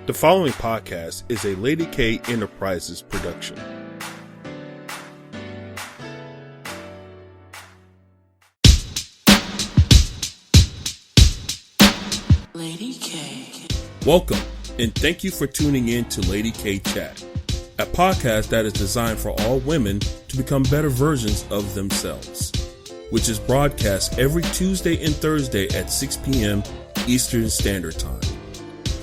The following podcast is a Lady K Enterprises production. Lady K. Welcome, and thank you for tuning in to Lady K Chat, a podcast that is designed for all women to become better versions of themselves, which is broadcast every Tuesday and Thursday at 6 p.m. Eastern Standard Time.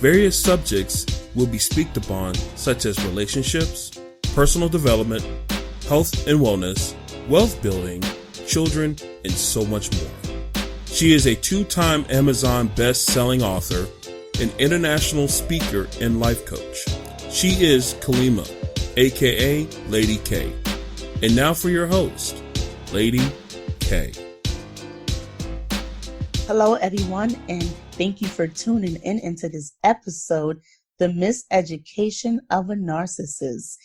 Various subjects will be speaked upon, such as relationships, personal development, health and wellness, wealth building, children, and so much more. She is a two-time Amazon best-selling author, an international speaker, and life coach. She is Kalima, aka Lady K. And now for your host, Lady K. Hello, everyone, and thank you for tuning in into this episode, The Miseducation of a Narcissist.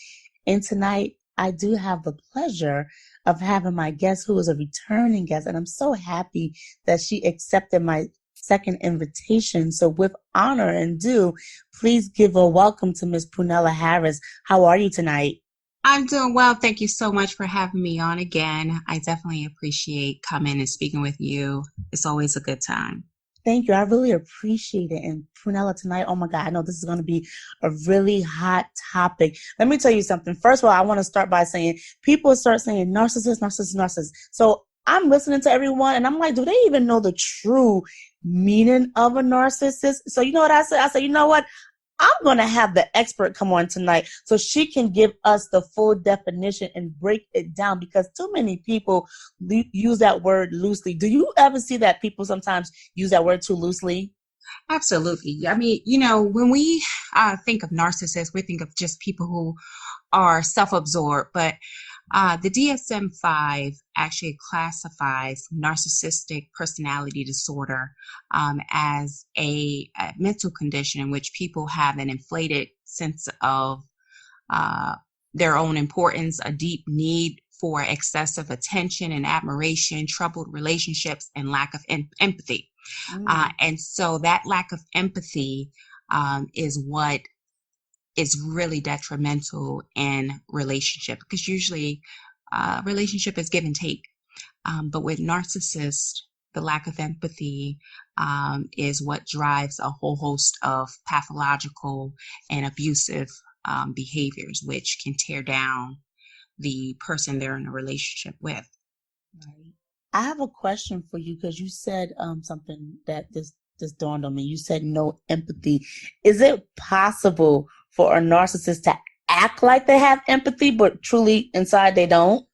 And tonight, I do have the pleasure of having my guest who is a returning guest, and I'm so happy that she accepted my second invitation. So with honor and due, please give a welcome to Miss Prunella Harris. How are you tonight? I'm doing well. Thank you so much for having me on again. I definitely appreciate coming and speaking with you. It's always a good time. Thank you. I really appreciate it. And Prunella, tonight, oh my God, I know this is going to be a really hot topic. Let me tell you something. First of all, I want to start by saying people start saying narcissist. So I'm listening to everyone and I'm like, do they even know the true meaning of a narcissist? So you know what I said? I said, you know what? I'm going to have the expert come on tonight so she can give us the full definition and break it down, because too many people use that word loosely. Do you ever see that people sometimes use that word too loosely? Absolutely. I mean, when we think of narcissists, we think of just people who are self-absorbed, but the DSM-5 actually classifies narcissistic personality disorder as a mental condition in which people have an inflated sense of their own importance, a deep need for excessive attention and admiration, troubled relationships, and lack of empathy. And so that lack of empathy is what is really detrimental in relationship, because usually relationship is give and take. But with narcissists, the lack of empathy is what drives a whole host of pathological and abusive behaviors, which can tear down the person they're in a relationship with. Right. I have a question for you, because you said something that this dawned on me. You said no empathy. Is it possible for a narcissist to act like they have empathy, but truly inside they don't?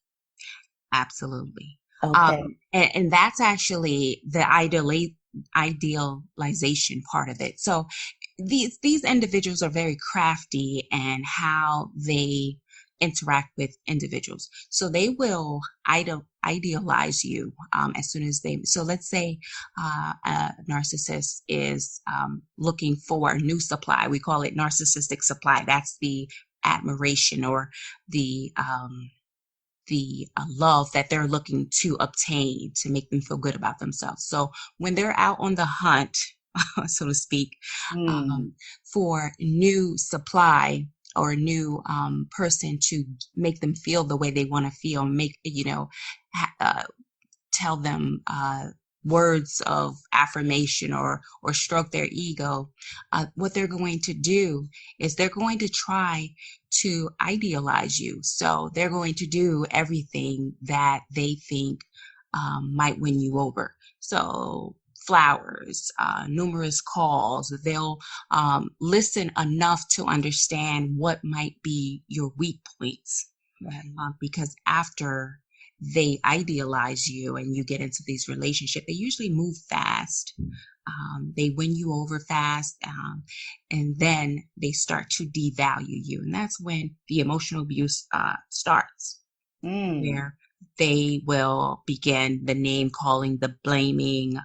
Absolutely. Okay. And that's actually the idealization part of it. So these individuals are very crafty in how they interact with individuals. So they will idealize you as soon as so let's say a narcissist is looking for a new supply. We call it narcissistic supply. That's the admiration or the love that they're looking to obtain to make them feel good about themselves. So when they're out on the hunt, so to speak, for new supply or a new person to make them feel the way they want to feel, tell them words of affirmation or stroke their ego, what they're going to do is they're going to try to idealize you. So they're going to do everything that they think might win you over. So flowers, numerous calls. They'll listen enough to understand what might be your weak points. Right. Because after they idealize you and you get into these relationships, they usually move fast. They win you over fast, and then they start to devalue you. And that's when the emotional abuse starts, where they will begin the name calling, the blaming.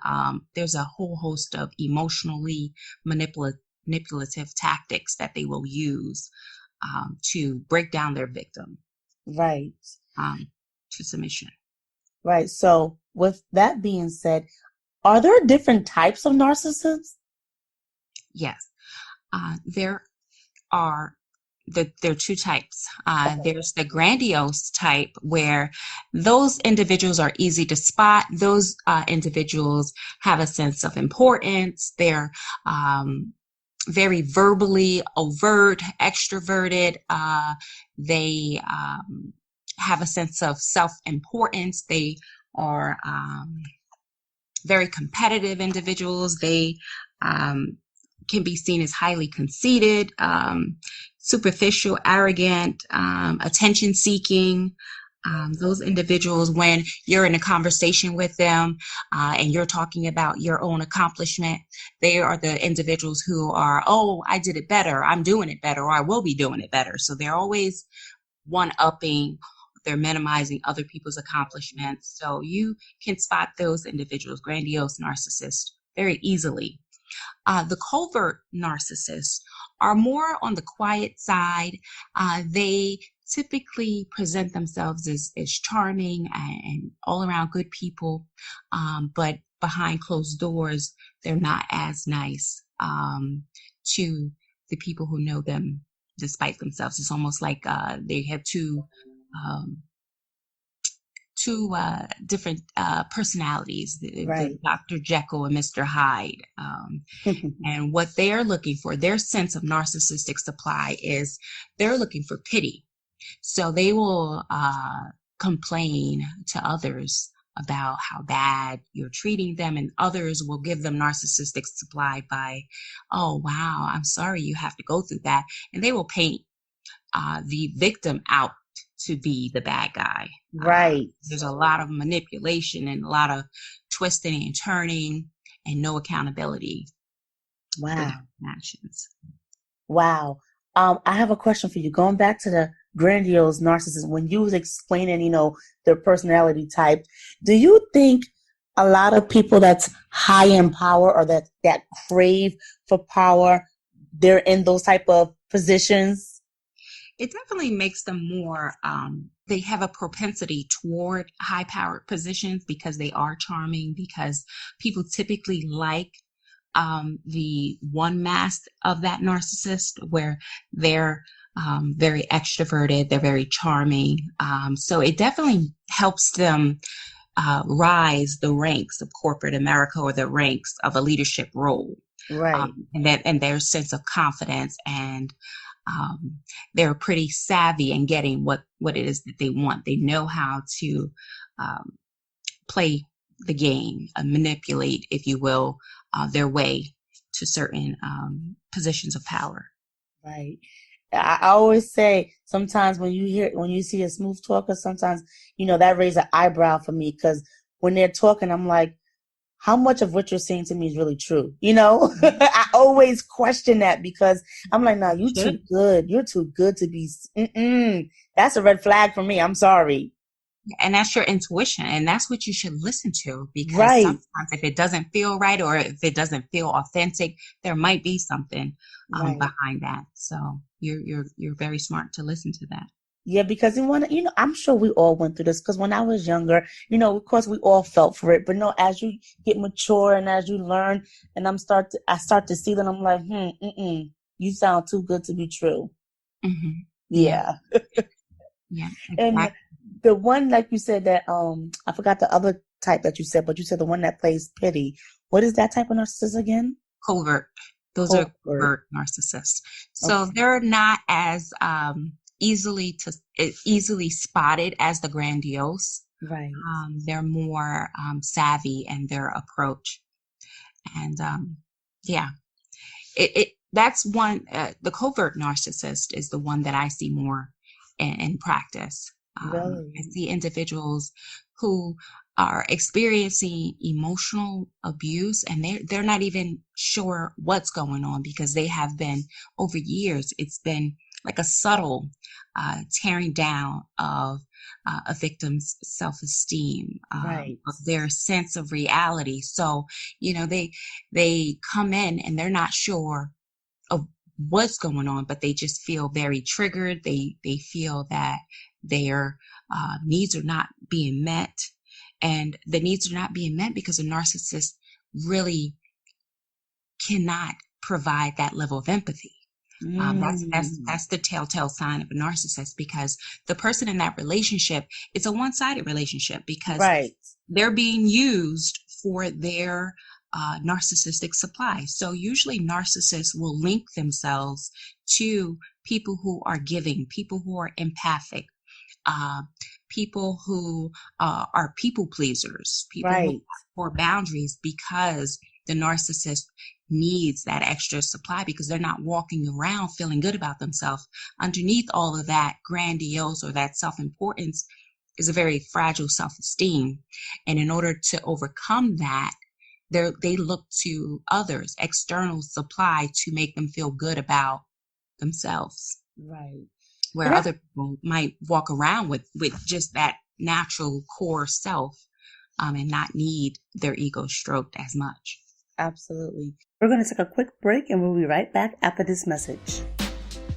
There's a whole host of emotionally manipulative tactics that they will use to break down their victim. Right. To submission. Right. So with that being said, are there different types of narcissists? Yes. There are there are two types. There's the grandiose type, where those individuals are easy to spot. Those individuals have a sense of importance. They're very verbally overt, extroverted. They have a sense of self-importance. They are very competitive individuals. They can be seen as highly conceited, superficial, arrogant, attention-seeking. Those individuals, when you're in a conversation with them and you're talking about your own accomplishment, they are the individuals who are, oh, I did it better, I'm doing it better, or I will be doing it better. So they're always one-upping, they're minimizing other people's accomplishments. So you can spot those individuals, grandiose narcissists, very easily. The covert narcissists are more on the quiet side. They typically present themselves as charming and all around good people, but behind closed doors, they're not as nice to the people who know them despite themselves. It's almost like they have two different personalities, the Dr. Jekyll and Mr. Hyde. And what they're looking for, their sense of narcissistic supply is they're looking for pity. So they will complain to others about how bad you're treating them, and others will give them narcissistic supply by, oh, wow, I'm sorry you have to go through that. And they will paint the victim out to be the bad guy. Right. There's a lot of manipulation and a lot of twisting and turning and no accountability. Wow. Actions. Wow. I have a question for you. Going back to the grandiose narcissist, when you was explaining, their personality type, do you think a lot of people that's high in power or that crave for power, they're in those type of positions? It definitely makes them more, they have a propensity toward high-powered positions because they are charming, because people typically like the one mask of that narcissist, where they're very extroverted, they're very charming. So it definitely helps them rise the ranks of corporate America or the ranks of a leadership role. Right. And their sense of confidence, and they're pretty savvy in getting what it is that they want. They know how to play the game, manipulate, if you will, their way to certain positions of power. Right. I always say sometimes when you see a smooth talker, sometimes, that raises an eyebrow for me, because when they're talking, I'm like, how much of what you're saying to me is really true? I always question that, because I'm like, no, you're too good. You're too good to be. That's a red flag for me. I'm sorry. And that's your intuition, and that's what you should listen to, because sometimes if it doesn't feel right or if it doesn't feel authentic, there might be something behind that. So you're very smart to listen to that. Yeah, because I'm sure we all went through this, because when I was younger, of course we all felt for it. But no, as you get mature and as you learn, and I start to see that, I'm like, you sound too good to be true. Mm-hmm. Yeah. Yeah. And the one, like you said, that I forgot the other type that you said, but you said the one that plays pity. What is that type of narcissist again? Covert. Those are covert narcissists. So they're not as easily spotted as the grandiose. Right. They're more savvy in their approach, and that's one. The covert narcissist is the one that I see more in practice. Really? I see individuals who are experiencing emotional abuse, and they're not even sure what's going on, because they have been, over years, it's been like a subtle tearing down of a victim's self-esteem, of their sense of reality. So, they come in and they're not sure of what's going on, but they just feel very triggered. They feel that their needs are not being met, and the needs are not being met because a narcissist really cannot provide that level of empathy. That's the telltale sign of a narcissist, because the person in that relationship, it's a one-sided relationship, because Right. they're being used for their narcissistic supply. So usually narcissists will link themselves to people who are giving, people who are empathic, people who are people pleasers, people who Right. have poor boundaries, because the narcissist needs that extra supply, because they're not walking around feeling good about themselves. Underneath all of that grandiose or that self-importance is a very fragile self-esteem. And in order to overcome that, they look to others, external supply, to make them feel good about themselves. Right. Where other people might walk around with just that natural core self, and not need their ego stroked as much. Absolutely. We're going to take a quick break and we'll be right back after this message.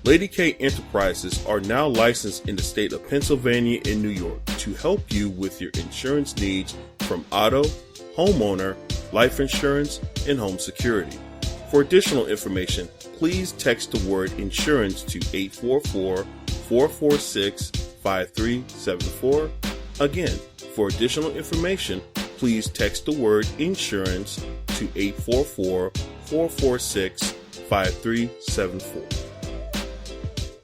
Lady K Enterprises are now licensed in the state of Pennsylvania and New York to help you with your insurance needs from auto, homeowner, life insurance, and home security. For additional information, please text the word insurance to 844-446-5374. Again, for additional information, please text the word insurance to 844-446-5374.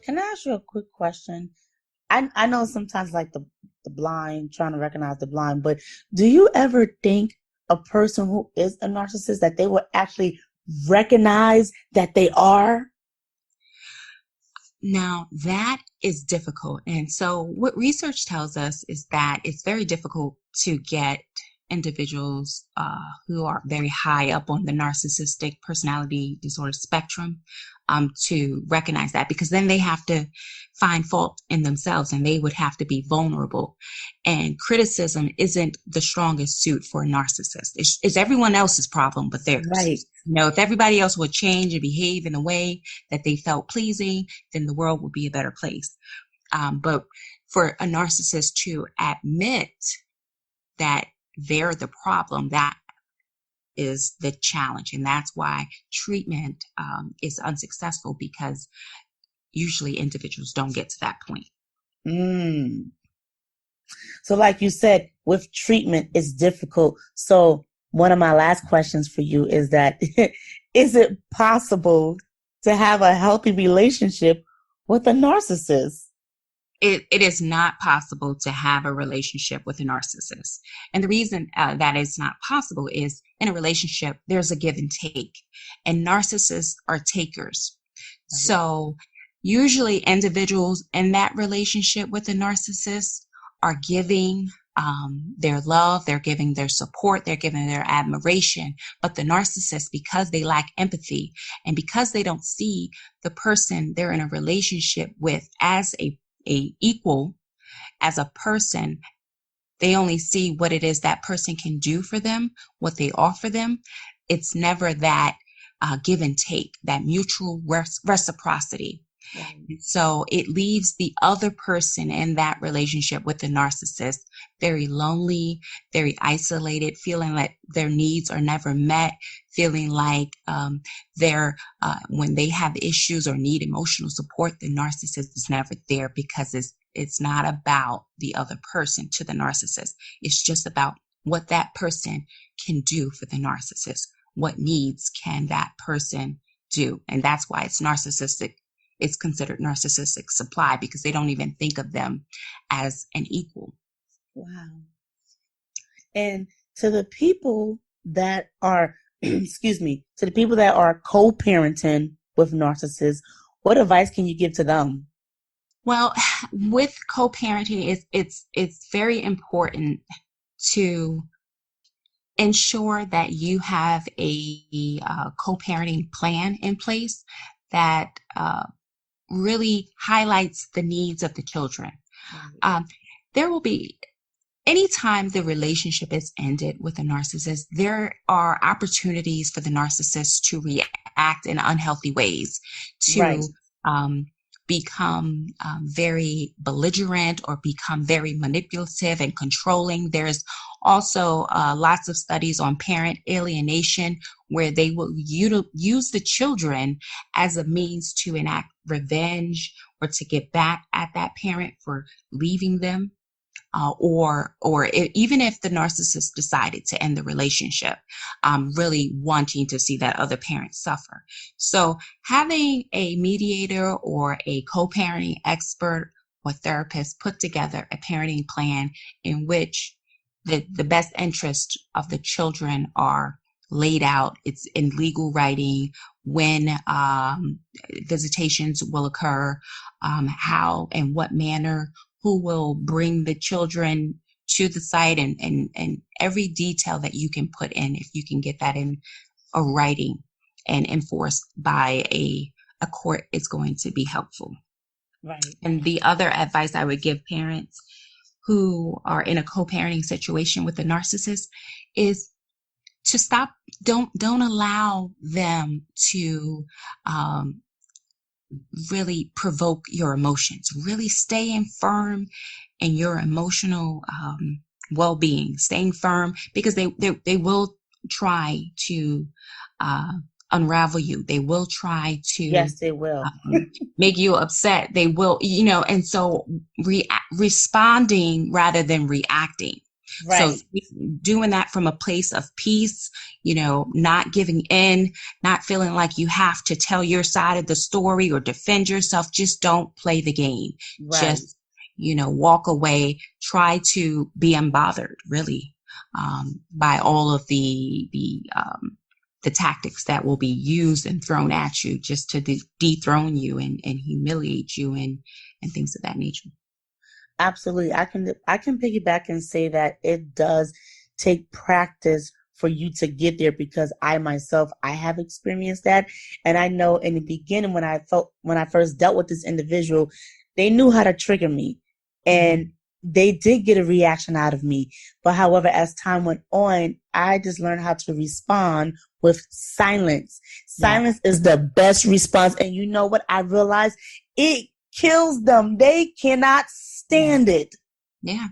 Can I ask you a quick question? I know sometimes like the blind, trying to recognize the blind, but do you ever think a person who is a narcissist that they will actually recognize that they are? Now, that is difficult. And so what research tells us is that it's very difficult to get individuals who are very high up on the narcissistic personality disorder spectrum to recognize that, because then they have to find fault in themselves and they would have to be vulnerable. And criticism isn't the strongest suit for a narcissist. It's everyone else's problem but theirs. Right. You know, if everybody else would change and behave in a way that they felt pleasing, then the world would be a better place. But for a narcissist to admit that they're the problem, that is the challenge. And that's why treatment is unsuccessful, because usually individuals don't get to that point. So like you said, with treatment, it's difficult. So one of my last questions for you is that, is it possible to have a healthy relationship with a narcissist? It is not possible to have a relationship with a narcissist. And the reason that it's not possible is, in a relationship, there's a give and take. And narcissists are takers. Mm-hmm. So usually individuals in that relationship with a narcissist are giving their love, they're giving their support, they're giving their admiration. But the narcissist, because they lack empathy and because they don't see the person they're in a relationship with as a equal, as a person, they only see what it is that person can do for them, what they offer them. It's never that give and take, that mutual reciprocity. So it leaves the other person in that relationship with the narcissist very lonely, very isolated, feeling like their needs are never met, feeling like when they have issues or need emotional support, the narcissist is never there, because it's not about the other person to the narcissist. It's just about what that person can do for the narcissist. What needs can that person do? And that's why it's narcissistic. It's considered narcissistic supply, because they don't even think of them as an equal. Wow. And to the people that are, excuse me, to the people that are co-parenting with narcissists, what advice can you give to them? Well, with co-parenting, it's very important to ensure that you have a co-parenting plan in place that really highlights the needs of the children. There will be, anytime the relationship is ended with a narcissist, there are opportunities for the narcissist to react in unhealthy ways, to become very belligerent or become very manipulative and controlling. There's also lots of studies on parent alienation, where they will use the children as a means to enact revenge or to get back at that parent for leaving them. Even if the narcissist decided to end the relationship, really wanting to see that other parent suffer. So having a mediator or a co-parenting expert or therapist put together a parenting plan in which the best interests of the children are laid out. It's in legal writing, when visitations will occur, how and what manner, who will bring the children to the site, and every detail that you can put in, if you can get that in a writing and enforced by a court, is going to be helpful. Right. And the other advice I would give parents who are in a co-parenting situation with a narcissist is to stop. Don't allow them to really provoke your emotions. Really staying firm in your emotional well-being, staying firm, because they will try to unravel you. They will try to, yes, they will make you upset. They will, and so responding rather than reacting. right. So doing that from a place of peace, not giving in, not feeling like you have to tell your side of the story or defend yourself. Just don't play the game. Right. Just, walk away. Try to be unbothered, really, by all of the tactics that will be used and thrown at you just to dethrone you and humiliate you and things of that nature. Absolutely. I can piggyback and say that it does take practice for you to get there, because I myself have experienced that. And I know in the beginning, when I first dealt with this individual, they knew how to trigger me, and they did get a reaction out of me. But however, as time went on, I just learned how to respond with silence. Silence is the best response. And you know what? I realized it kills them. They cannot stand it. Yeah.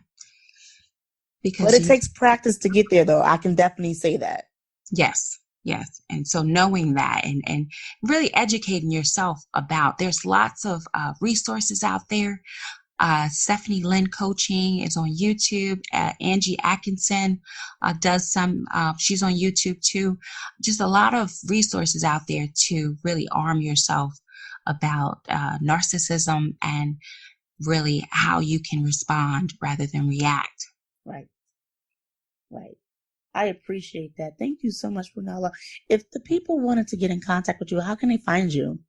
But it takes practice to get there, though. I can definitely say that. Yes. And so knowing that and really educating yourself about, there's lots of resources out there. Stephanie Lynn Coaching is on YouTube. Angie Atkinson does some, she's on YouTube too. Just a lot of resources out there to really arm yourself about narcissism and really how you can respond rather than react. Right. I appreciate that. Thank you so much, Brunella. If the people wanted to get in contact with you, how can they find you?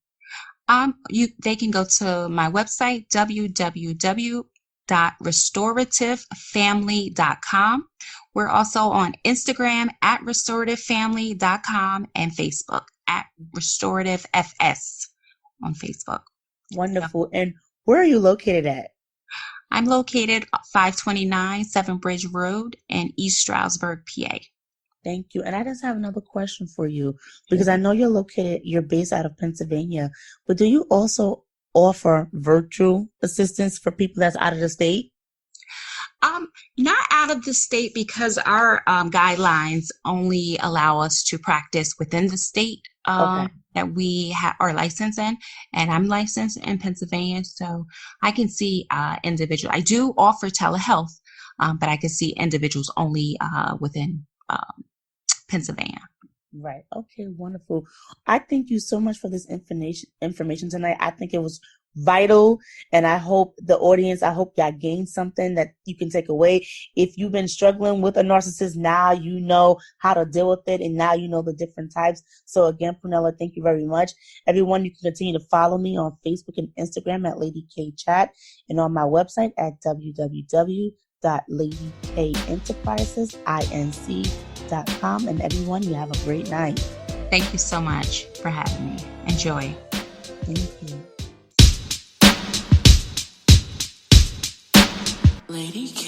They can go to my website, www.restorativefamily.com. We're also on Instagram at restorativefamily.com and Facebook at restorativefs on Facebook. Wonderful. And where are you located at? I'm located 529 Seven Bridge Road in East Stroudsburg, PA. Thank you. And I just have another question for you, because I know you're based out of Pennsylvania, but do you also offer virtual assistance for people that's out of the state? Not out of the state, because our guidelines only allow us to practice within the state that we are licensed in, and I'm licensed in Pennsylvania, so I can see individuals. I do offer telehealth, but I can see individuals only within Pennsylvania. Right. Okay, wonderful. I thank you so much for this information tonight. I think it was vital, and I hope y'all gained something that you can take away. If you've been struggling with a narcissist, now you know how to deal with it, and now you know the different types. So again, Prunella, thank you very much. Everyone, you can continue to follow me on Facebook and Instagram at Lady K Chat, and on my website at www.ladykenterprisesinc.com. And everyone, you have a great night. Thank you so much for having me. Enjoy. Thank you. Lady K.